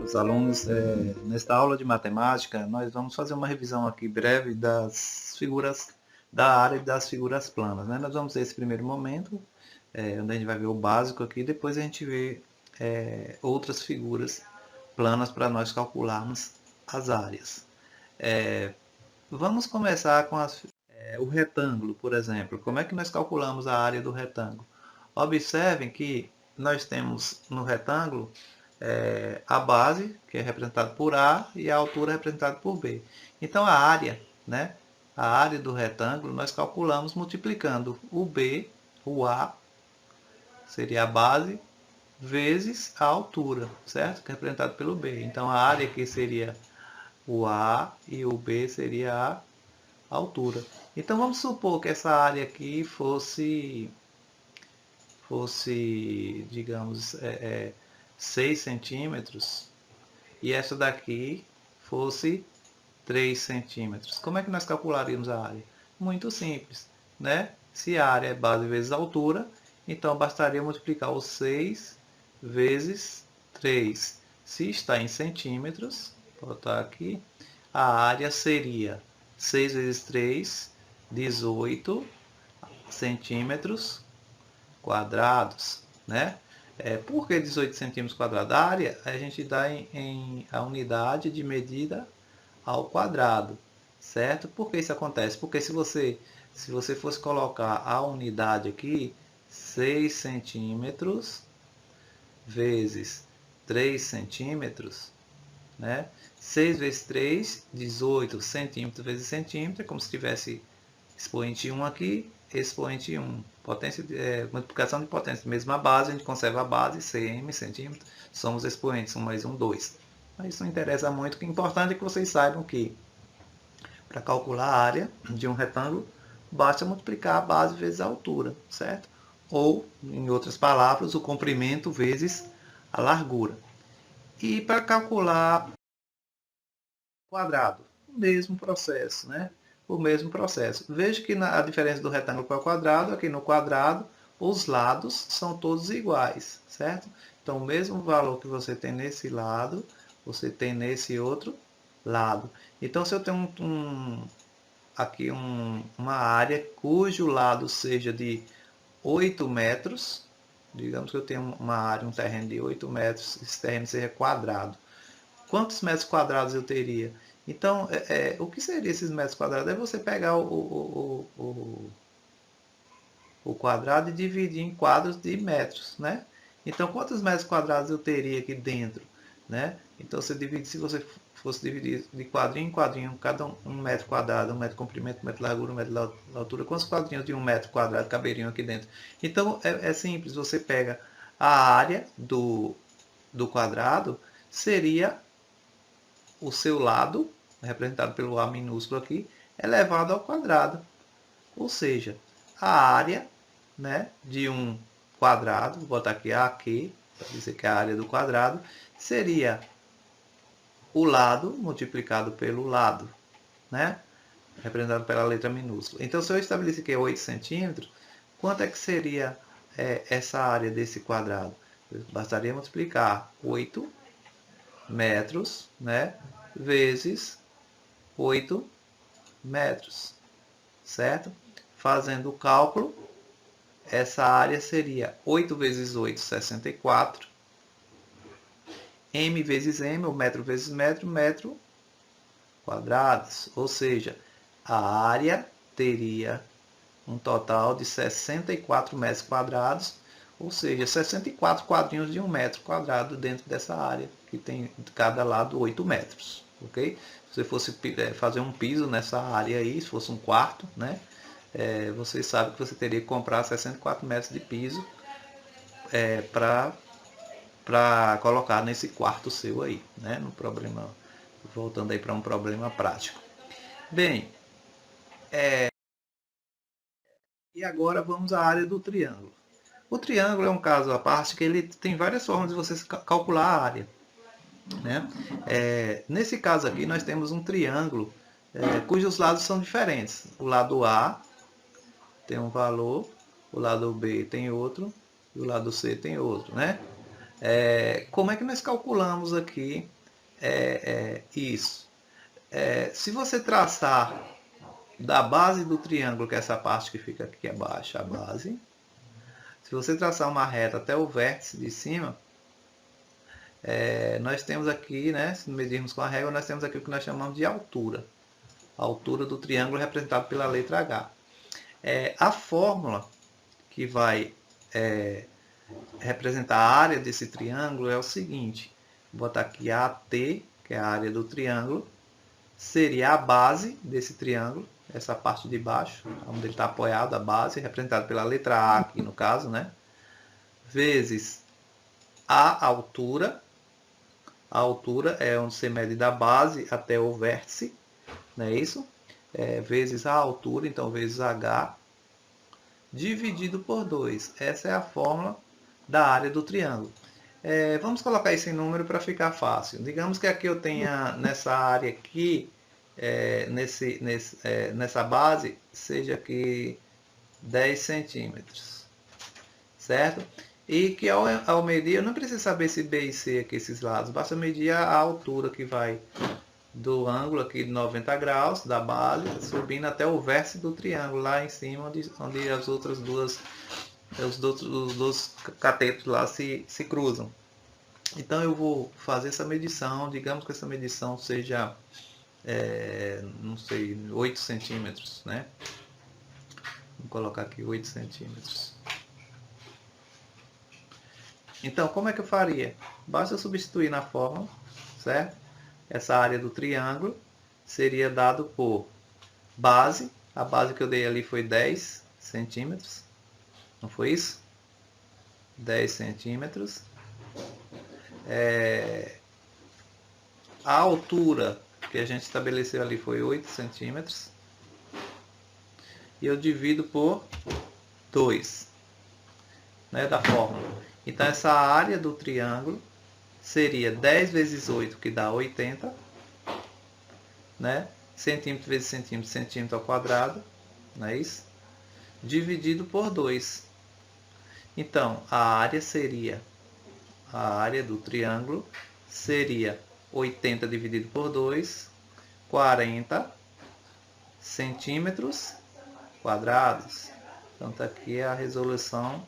caros alunos, nesta aula de matemática nós vamos fazer uma revisão aqui breve das figuras da área das figuras planas, né? Nós vamos ter esse primeiro momento, onde a gente vai ver o básico aqui, depois a gente vê outras figuras planas para nós calcularmos as áreas. Vamos começar com o retângulo, por exemplo. Como é que nós calculamos a área do retângulo? Observem que nós temos no retângulo a base, que é representada por A, e a altura representada por B. Então a área, né? A área do retângulo nós calculamos multiplicando o B, o A, seria a base, vezes a altura, certo? Que é representado pelo B. Então a área aqui seria o A e o B seria a altura. Então vamos supor que essa área aqui fosse digamos, 6 centímetros e essa daqui fosse 3 centímetros. Como é que nós calcularíamos a área? Muito simples, né? Se a área é base vezes altura, então bastaria multiplicar o 6 vezes 3. Se está em centímetros, vou botar aqui, a área seria 6 vezes 3, 18 centímetros quadrados, né? Por que 18 centímetros quadrados? A área a gente dá a unidade de medida ao quadrado, certo? Por que isso acontece? Porque se você fosse colocar a unidade aqui, 6 centímetros vezes 3 centímetros, né? 6 vezes 3, 18 centímetros vezes centímetro, é como se tivesse expoente 1 aqui, expoente 1. Potência, multiplicação de potência. Mesma base, a gente conserva a base, cm, centímetro, somos expoentes, 1 mais 1, 2. Mas isso não interessa muito, o que é importante é que vocês saibam que para calcular a área de um retângulo, basta multiplicar a base vezes a altura, certo? Ou, em outras palavras, o comprimento vezes a largura. E para calcular o quadrado, o mesmo processo, né? O mesmo processo. Veja que a diferença do retângulo para o quadrado, aqui no quadrado, os lados são todos iguais, certo? Então, o mesmo valor que você tem nesse lado, você tem nesse outro lado. Então, se eu tenho aqui uma área cujo lado seja de 8 metros, digamos que eu tenho uma área, um terreno de 8 metros, esse terreno seja quadrado. Quantos metros quadrados eu teria? Então, o que seria esses metros quadrados? É você pegar o quadrado e dividir em quadros de metros, né? Então, quantos metros quadrados eu teria aqui dentro, né? Então, se você fosse dividir de quadrinho em quadrinho, cada um metro quadrado, 1 metro de comprimento, 1 metro de largura, 1 metro de altura, quantos quadrinhos de 1 metro quadrado caberiam aqui dentro? Então, é simples, você pega a área do quadrado, seria o seu lado, representado pelo A minúsculo aqui, elevado ao quadrado. Ou seja, a área, né, de um quadrado, vou botar aqui AQ, para dizer que é a área do quadrado, seria o lado multiplicado pelo lado, né, representado pela letra minúscula. Então, se eu estabelecer que é 8 centímetros, quanto é que seria essa área desse quadrado? Bastaria multiplicar 8 metros, né, vezes 8 metros, certo? Fazendo o cálculo, essa área seria 8 vezes 8, 64. M vezes M, ou metro vezes metro, metro quadrados. Ou seja, a área teria um total de 64 metros quadrados, ou seja, 64 quadrinhos de 1 metro quadrado dentro dessa área, que tem de cada lado 8 metros. Ok? Se você fosse fazer um piso nessa área aí, se fosse um quarto, né? Você sabe que você teria que comprar 64 metros de piso para colocar nesse quarto seu aí, né? No problema, voltando aí para um problema prático. Bem, e agora vamos à área do triângulo. O triângulo é um caso à parte que ele tem várias formas de você calcular a área, né? Nesse caso aqui nós temos um triângulo cujos lados são diferentes. O lado A tem um valor, o lado B tem outro e o lado C tem outro, né? Como é que nós calculamos aqui Isso. Se você traçar da base do triângulo, que é essa parte que fica aqui abaixo, a base, se você traçar uma reta até o vértice de cima, nós temos aqui, né, se medirmos com a régua, nós temos aqui o que nós chamamos de altura. A altura do triângulo representada pela letra H. A fórmula que vai representar a área desse triângulo é o seguinte. Vou botar aqui AT, que é a área do triângulo, seria a base desse triângulo, essa parte de baixo, onde ele está apoiado, a base, representada pela letra A aqui no caso, né? Vezes a altura. A altura é onde você mede da base até o vértice, não é isso? Vezes a altura, então vezes H, dividido por 2. Essa é a fórmula da área do triângulo. Vamos colocar isso em número para ficar fácil. Digamos que aqui eu tenha nessa área aqui, nessa base, seja aqui 10 centímetros, certo? E que ao medir, eu não preciso saber se B e C aqui, esses lados, basta medir a altura que vai do ângulo aqui de 90 graus, da base, subindo até o vértice do triângulo, lá em cima, onde as outras duas, os dois catetos lá se cruzam. Então eu vou fazer essa medição, digamos que essa medição seja, não sei, 8 centímetros, né? Vou colocar aqui 8 centímetros. Então, como é que eu faria? Basta eu substituir na fórmula, certo? Essa área do triângulo seria dado por base. A base que eu dei ali foi 10 centímetros. Não foi isso? 10 centímetros. A altura que a gente estabeleceu ali foi 8 centímetros. E eu divido por 2, né, da fórmula. Então, essa área do triângulo seria 10 vezes 8, que dá 80, né? Centímetro vezes centímetro, centímetro ao quadrado, não é isso? Dividido por 2. Então, a área do triângulo seria 80 dividido por 2, 40 centímetros quadrados. Então, tá aqui a resolução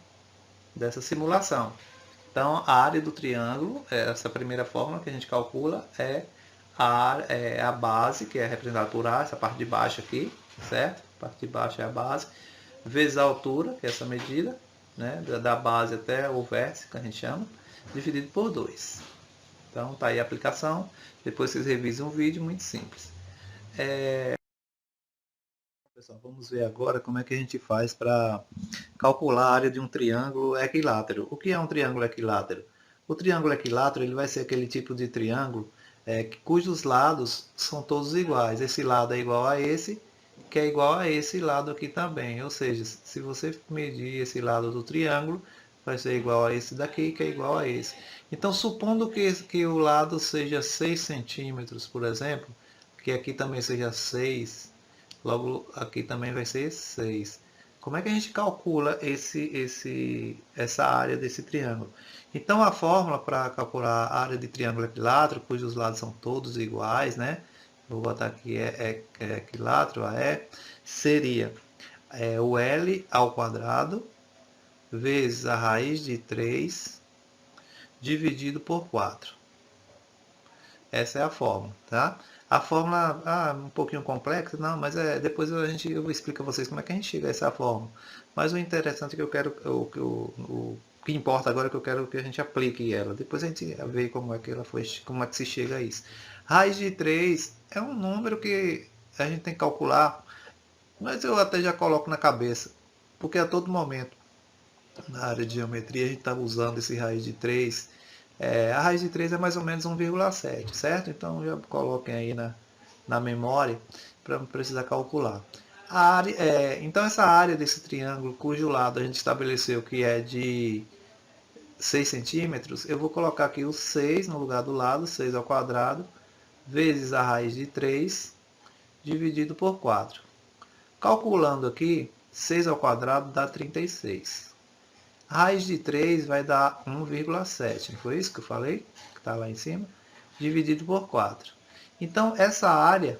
dessa simulação. Então, a área do triângulo, essa primeira fórmula que a gente calcula é a base, que é representada por A, essa parte de baixo aqui, certo? A parte de baixo é a base, vezes a altura, que é essa medida, né? Da base até o vértice, que a gente chama, dividido por 2. Então, tá aí a aplicação. Depois vocês revisem o vídeo, muito simples. Pessoal, vamos ver agora como é que a gente faz para calcular a área de um triângulo equilátero. O que é um triângulo equilátero? O triângulo equilátero ele vai ser aquele tipo de triângulo cujos lados são todos iguais. Esse lado é igual a esse, que é igual a esse lado aqui também. Ou seja, se você medir esse lado do triângulo, vai ser igual a esse daqui, que é igual a esse. Então, supondo que o lado seja 6 centímetros, por exemplo, que aqui também seja 6, logo aqui também vai ser 6. Como é que a gente calcula essa área desse triângulo? Então, a fórmula para calcular a área de triângulo equilátero, cujos lados são todos iguais, né? Vou botar aqui equilátero, seria o L ao quadrado vezes a raiz de 3 dividido por 4. Essa é a fórmula, tá? A fórmula um pouquinho complexa, não, mas depois eu explico a vocês como é que a gente chega a essa fórmula. Mas o interessante é que eu quero, o que importa agora é que eu quero que a gente aplique ela. Depois a gente vê como é que ela foi, como é que se chega a isso. Raiz de 3 é um número que a gente tem que calcular, mas eu até já coloco na cabeça, porque a todo momento na área de geometria a gente está usando esse raiz de 3. A raiz de 3 é mais ou menos 1,7, certo? Então já coloquem aí na memória para não precisar calcular. Então essa área desse triângulo, cujo lado a gente estabeleceu que é de 6 centímetros, eu vou colocar aqui o 6 no lugar do lado, 6 ao quadrado, vezes a raiz de 3, dividido por 4. Calculando aqui, 6 ao quadrado dá 36. A raiz de 3 vai dar 1,7. Não foi isso que eu falei? Que está lá em cima. dividido por 4. Então, essa área,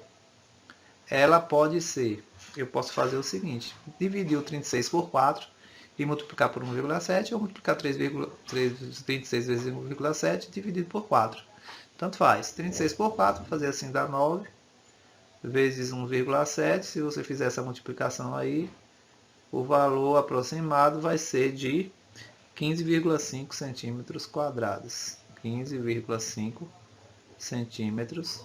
ela pode ser, eu posso fazer o seguinte, dividir o 36 por 4 e multiplicar por 1,7 ou multiplicar 36 vezes 1,7 dividido por 4. Tanto faz. 36 por 4, fazer assim dá 9 vezes 1,7. Se você fizer essa multiplicação aí, o valor aproximado vai ser de 15,5 centímetros quadrados. 15,5 centímetros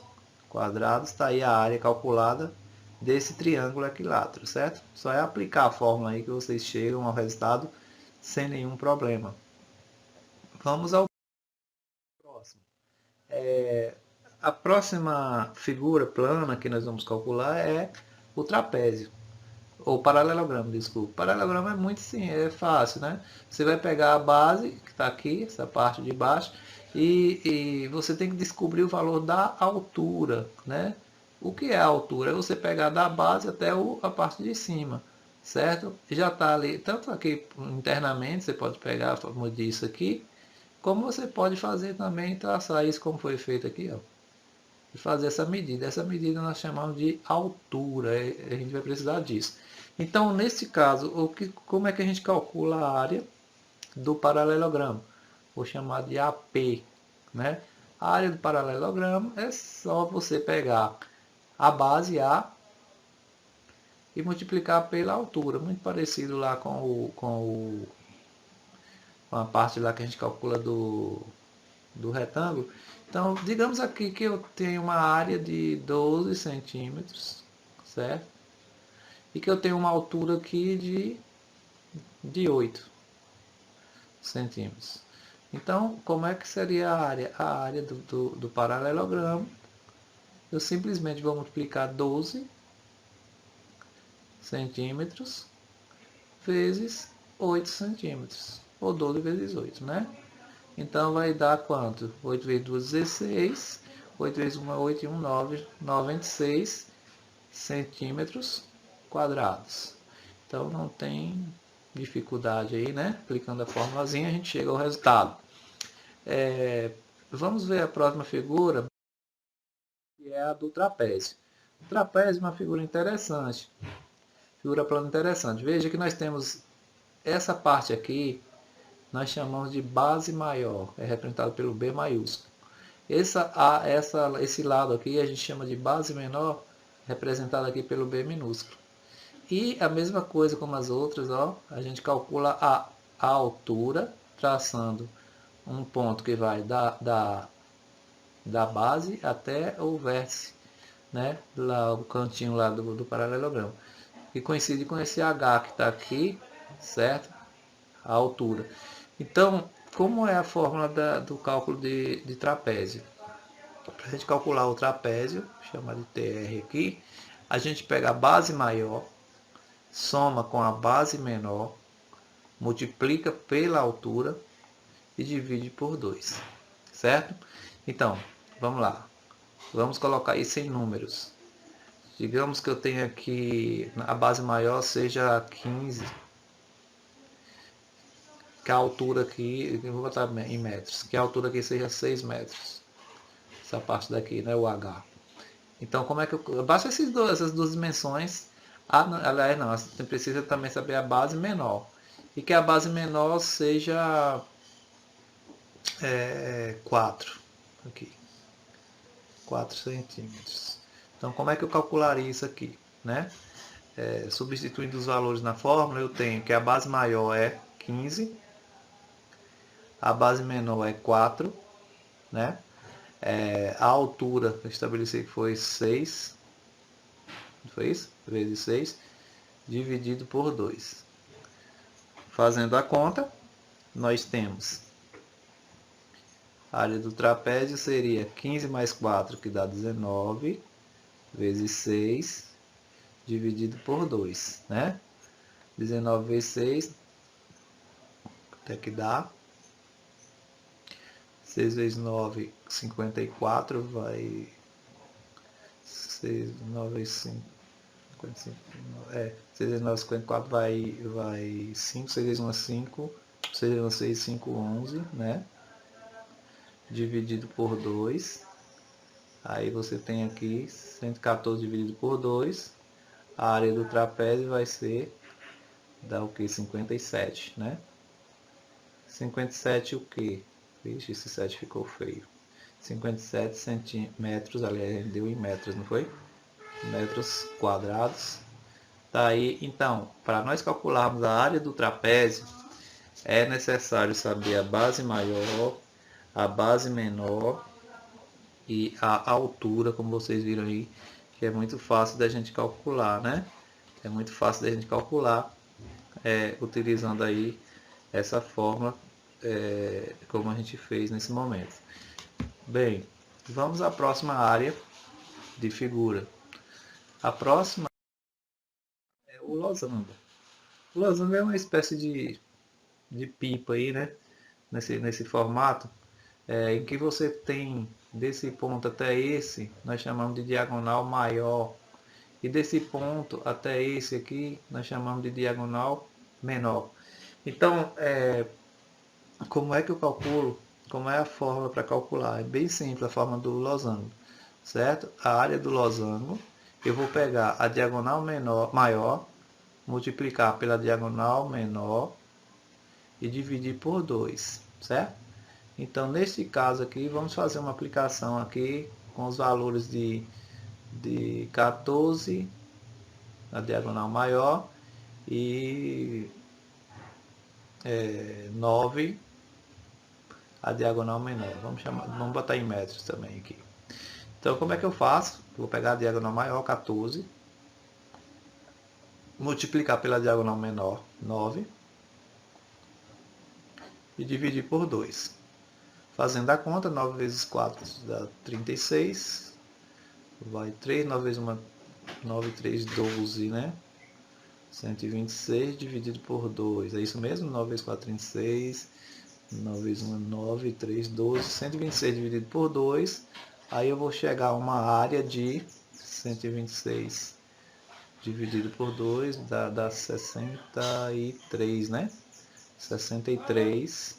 quadrados. Está aí a área calculada desse triângulo equilátero, certo? Só é aplicar a fórmula aí que vocês chegam ao resultado sem nenhum problema. Vamos ao próximo. A próxima figura plana que nós vamos calcular é o trapézio. Ou paralelogramo, desculpa. Paralelogramo é muito sim, é fácil, né? Você vai pegar a base, que está aqui, essa parte de baixo, e você tem que descobrir o valor da altura, né? O que é a altura? É você pegar da base até a parte de cima, certo? Já está ali, tanto aqui internamente, você pode pegar a forma disso aqui, como você pode fazer também, traçar isso como foi feito aqui, ó. E fazer essa medida. Essa medida nós chamamos de altura, a gente vai precisar disso. Então, nesse caso, como é que a gente calcula a área do paralelogramo? Vou chamar de AP, né? A área do paralelogramo é só você pegar a base A e multiplicar pela altura, muito parecido lá com a parte lá que a gente calcula do retângulo. Então, digamos aqui que eu tenho uma área de 12 centímetros, certo? E que eu tenho uma altura aqui de 8 centímetros. Então, como é que seria a área? A área do paralelogramo, eu simplesmente vou multiplicar 12 centímetros vezes 8 centímetros, ou 12 vezes 8, né? Então vai dar quanto? 8 vezes 2, 16, 8 vezes 1 é 8 e 1, 9, 96 centímetros quadrados. Então não tem dificuldade aí, né? Aplicando a formulazinha a gente chega ao resultado. Vamos ver a próxima figura, que é a do trapézio. O trapézio é uma figura interessante, figura plana interessante. Veja que nós temos essa parte aqui, nós chamamos de base maior, é representado pelo B maiúsculo. Esse lado aqui a gente chama de base menor, representado aqui pelo B minúsculo. E a mesma coisa como as outras, ó, a gente calcula a altura, traçando um ponto que vai da base até o vértice, né, lá, o cantinho lá do paralelogramo, que coincide com esse H que está aqui, certo? A altura. Então, como é a fórmula do cálculo de trapézio? Para a gente calcular o trapézio, chamado de TR aqui, a gente pega a base maior, soma com a base menor, multiplica pela altura e divide por 2, certo? Então, vamos lá. Vamos colocar isso em números. Digamos que eu tenho aqui, a base maior seja 15, que a altura aqui, eu vou botar em metros, que a altura aqui seja 6 metros. Essa parte daqui, né, o H. Então, como é que eu basta essas duas dimensões? Aliás, não, você precisa também saber a base menor. E que a base menor seja 4. Aqui. 4 centímetros. Então, como é que eu calcularia isso aqui? Né? Substituindo os valores na fórmula, eu tenho que a base maior é 15, a base menor é 4, né? A altura eu estabeleci que foi 6, foi isso? Vezes 6, dividido por 2. Fazendo a conta, nós temos a área do trapézio seria 15 mais 4, que dá 19, vezes 6, dividido por 2, né? 19 vezes 6, até que dá 6 vezes 9, 54, vai 6, 9 vezes 5, 55, 6 vezes 9, 54, vai 5, 6 vezes 1 é 5, 6 vezes 1 é 6, 5, 11, né? Dividido por 2. Aí você tem aqui 114 dividido por 2. A área do trapézio vai ser, dá o que? 57, né? 57 o que? Vixe, esse 7 ficou feio. 57 centímetros, aliás, deu em metros, não foi? Metros quadrados. Tá aí, então, para nós calcularmos a área do trapézio, é necessário saber a base maior, a base menor e a altura, como vocês viram aí, que é muito fácil da gente calcular, né? É muito fácil da gente calcular, utilizando aí essa fórmula, como a gente fez nesse momento. Bem, vamos à próxima área de figura. A próxima é o losango. O losango é uma espécie de pipa aí, né? Nesse formato, em que você tem desse ponto até esse, nós chamamos de diagonal maior. E desse ponto até esse aqui, nós chamamos de diagonal menor. Então, como é que eu calculo? Como é a fórmula para calcular? É bem simples a forma do losango, certo? A área do losango, eu vou pegar a diagonal maior, multiplicar pela diagonal menor e dividir por 2, certo? Então, nesse caso aqui, vamos fazer uma aplicação aqui com os valores de 14 na diagonal maior e 9 a diagonal menor. Vamos botar em metros também aqui. Então, como é que eu faço? Vou pegar a diagonal maior, 14, multiplicar pela diagonal menor, 9, e dividir por 2. Fazendo a conta, 9 vezes 4 dá 36. Vai 3, 9 vezes 1, 9, 3, 12, né? 126 dividido por 2. É isso mesmo? 9 vezes 4, 36. 9 vezes 1, 9, 3, 12. 126 dividido por 2. Aí eu vou chegar a uma área de 126 dividido por 2 dá 63, né? 63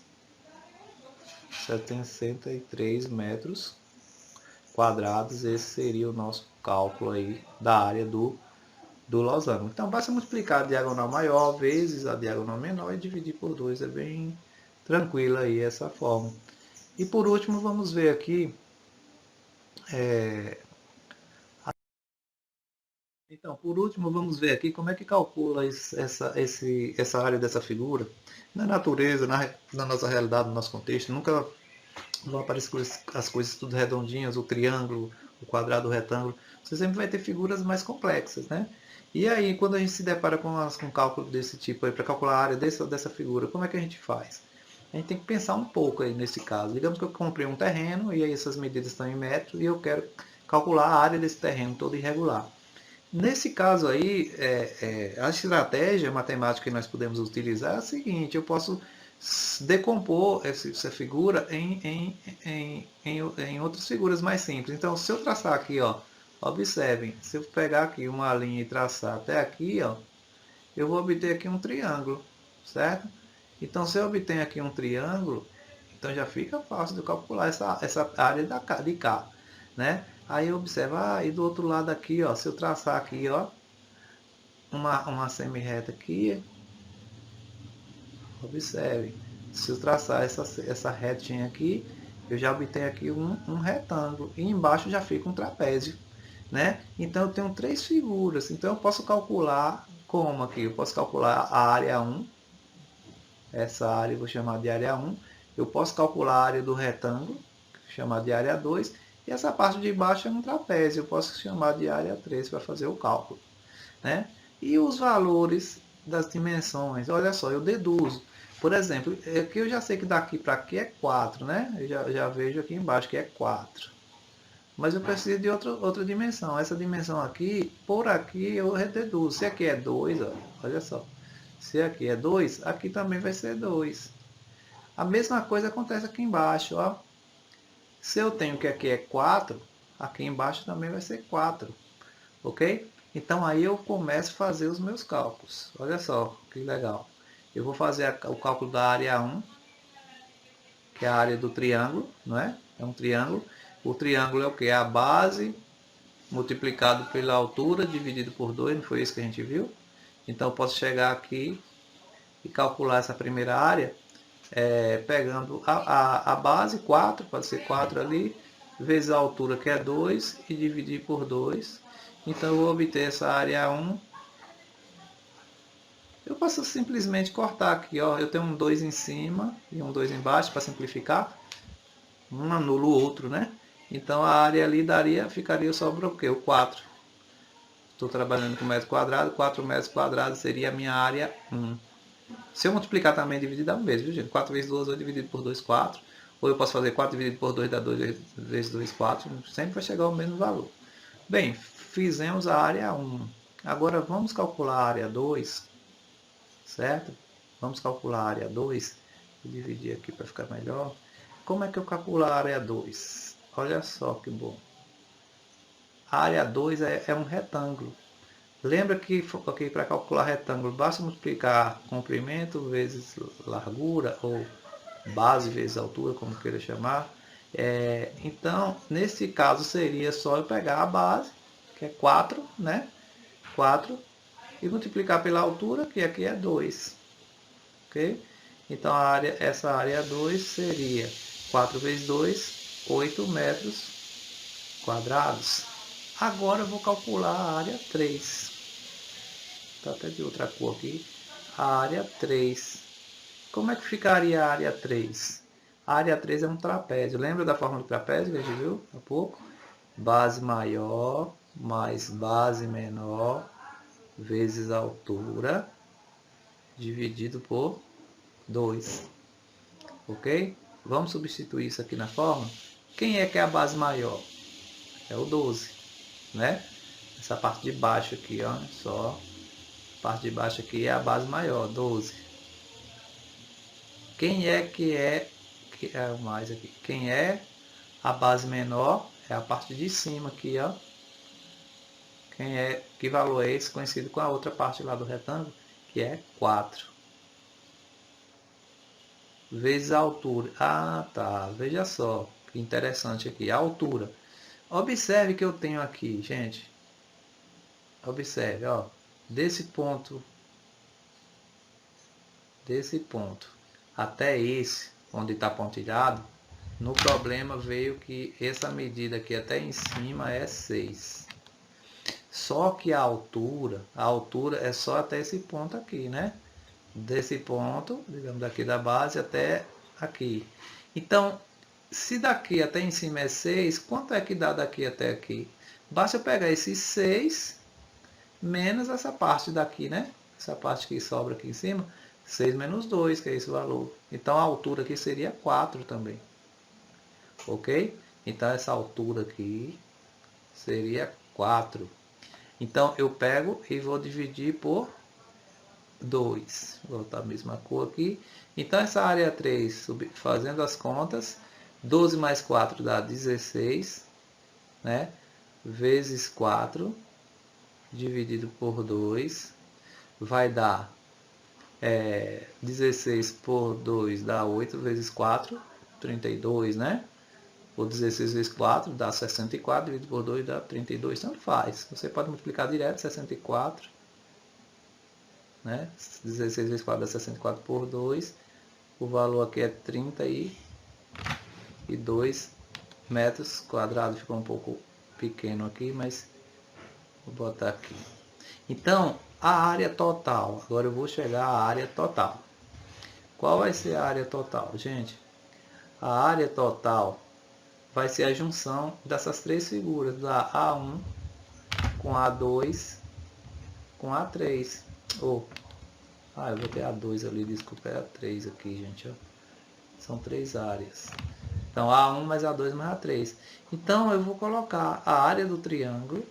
metros quadrados. Esse seria o nosso cálculo aí da área do losango. Então basta multiplicar a diagonal maior vezes a diagonal menor e dividir por 2. É bem tranquila aí essa forma. E por último vamos ver aqui então, por último, vamos ver aqui como é que calcula essa área dessa figura. Na natureza, na nossa realidade, no nosso contexto, nunca vão aparecer as coisas tudo redondinhas, o triângulo, o quadrado, o retângulo. Você sempre vai ter figuras mais complexas, né? E aí, quando a gente se depara com um cálculo desse tipo aí, para calcular a área dessa figura, como é que a gente faz? A gente tem que pensar um pouco aí nesse caso. Digamos que eu comprei um terreno e aí essas medidas estão em metros e eu quero calcular a área desse terreno todo irregular. Nesse caso aí, a estratégia matemática que nós podemos utilizar é a seguinte: eu posso decompor essa figura em outras figuras mais simples. Então, se eu traçar aqui, ó, observem, se eu pegar aqui uma linha e traçar até aqui, ó, eu vou obter aqui um triângulo, certo? Então, se eu obtenho aqui um triângulo, então já fica fácil de calcular essa área de cá, né? Aí observa, e do outro lado aqui, ó, se eu traçar aqui, ó, uma semi-reta aqui, observe, se eu traçar essa retinha aqui, eu já obtenho aqui um retângulo, e embaixo já fica um trapézio, né? Então eu tenho três figuras, então eu posso calcular como aqui? Eu posso calcular a área 1, essa área eu vou chamar de área 1, eu posso calcular a área do retângulo, chamar de área 2, e essa parte de baixo é um trapézio, eu posso chamar de área 3 para fazer o cálculo, né? E os valores das dimensões, olha só, eu deduzo. Por exemplo, aqui eu já sei que daqui para aqui é 4, né? Eu já vejo aqui embaixo que é 4. Mas eu preciso de outra dimensão. Essa dimensão aqui, por aqui eu deduzo. Se aqui é 2, ó, olha só. Se aqui é 2, aqui também vai ser 2. A mesma coisa acontece aqui embaixo, ó. Se eu tenho que aqui é 4, aqui embaixo também vai ser 4, ok? Então aí eu começo a fazer os meus cálculos. Olha só que legal. Eu vou fazer o cálculo da área 1, que é a área do triângulo, não é? É um triângulo. O triângulo é o que? É a base multiplicado pela altura dividido por 2, não foi isso que a gente viu? Então eu posso chegar aqui e calcular essa primeira área pegando a base, 4, pode ser 4 ali, vezes a altura que é 2 e dividir por 2. Então eu vou obter essa área 1. Eu posso simplesmente cortar aqui, ó. Eu tenho um 2 em cima e um 2 embaixo para simplificar. Um anula o outro, né? Então a área ali ficaria sobre o quê? O 4. Estou trabalhando com metro quadrado, 4 metros quadrados seria a minha área 1. Se eu multiplicar também, dividir dá o mesmo, viu, gente? 4 vezes 2, 8 dividido por 2, 4. Ou eu posso fazer 4 dividido por 2, dá 2 vezes 2, 4. Sempre vai chegar ao mesmo valor. Bem, fizemos a área 1. Agora vamos calcular a área 2, certo? Vamos calcular a área 2. Vou dividir aqui para ficar melhor. Como é que eu calculo a área 2? Olha só que bom. A área 2 é um retângulo. Lembra que para calcular retângulo basta multiplicar comprimento vezes largura ou base vezes altura, como queira chamar. Então, nesse caso seria só eu pegar a base, que é 4, né? 4, e multiplicar pela altura, que aqui é 2. Ok? Então essa área 2 seria 4 vezes 2, 8 metros quadrados. Agora eu vou calcular a área 3. Está até de outra cor aqui. A área 3. Como é que ficaria a área 3? A área 3 é um trapézio. Lembra da forma do trapézio que a gente viu há pouco? Base maior mais base menor vezes altura dividido por 2. Ok? Vamos substituir isso aqui na forma. Quem é que é a base maior? É o 12, né? Essa parte de baixo aqui, ó, só. A parte de baixo aqui é a base maior, 12. Quem é que é o mais aqui? Quem é a base menor? É a parte de cima aqui, ó. Que valor é esse? Conhecido com a outra parte lá do retângulo, que é 4. Vezes a altura. Ah, tá. Veja só. Que interessante aqui. A altura. Observe que eu tenho aqui, gente. Observe, ó. Desse ponto até esse, onde está pontilhado, no problema veio que essa medida aqui até em cima é 6. Só que a altura é só até esse ponto aqui, né? Desse ponto, digamos daqui da base até aqui. Então, se daqui até em cima é 6, quanto é que dá daqui até aqui? Basta eu pegar esses 6 menos essa parte daqui, né? Essa parte que sobra aqui em cima, 6 menos 2, que é esse valor. Então a altura aqui seria 4 também. Ok? Então essa altura aqui seria 4. Então eu pego e vou dividir por 2. Vou botar a mesma cor aqui. Então essa área 3, fazendo as contas, 12 mais 4 dá 16, né? Vezes 4, dividido por 2, vai dar 16 por 2 dá 8 vezes 4, 32, né? Ou 16 vezes 4 dá 64, dividido por 2 dá 32, tanto faz. Você pode multiplicar direto 64, né? 16 vezes 4 dá 64 por 2, o valor aqui é 32 metros quadrados, ficou um pouco pequeno aqui, mas vou botar aqui. Então, a área total, agora eu vou chegar à área total. Qual vai ser a área total, gente? A área total vai ser a junção dessas três figuras, da A1 com A2 com A3. Eu vou ter A2 ali, desculpa, é A3 aqui, gente. Ó. São três áreas. Então, A1 mais A2 mais A3. Então, eu vou colocar a área do triângulo,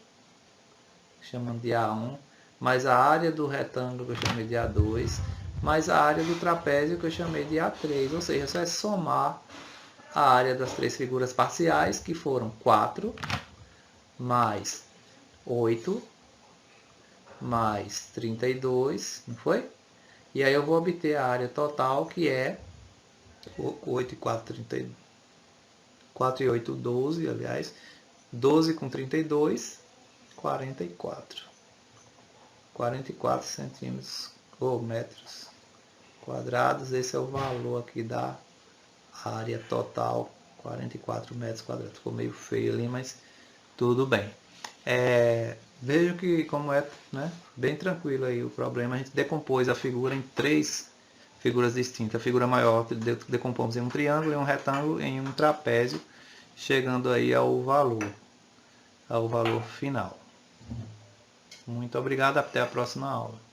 chamando de A1, mais a área do retângulo, que eu chamei de A2, mais a área do trapézio, que eu chamei de A3. Ou seja, você vai somar a área das três figuras parciais, que foram 4, mais 8, mais 32, não foi? E aí eu vou obter a área total, que é 8 e 4, 4 e 8, 12, aliás. 12 com 32, 44. 44 centímetros ou metros quadrados. Esse é o valor aqui da área total, 44 metros quadrados. Ficou meio feio ali, mas tudo bem. Veja que como é, né, bem tranquilo aí o problema. A gente decompôs a figura em 3 figuras distintas. A figura maior decompomos em um triângulo, em um retângulo, em um trapézio, chegando aí ao valor final. Muito obrigado, até a próxima aula.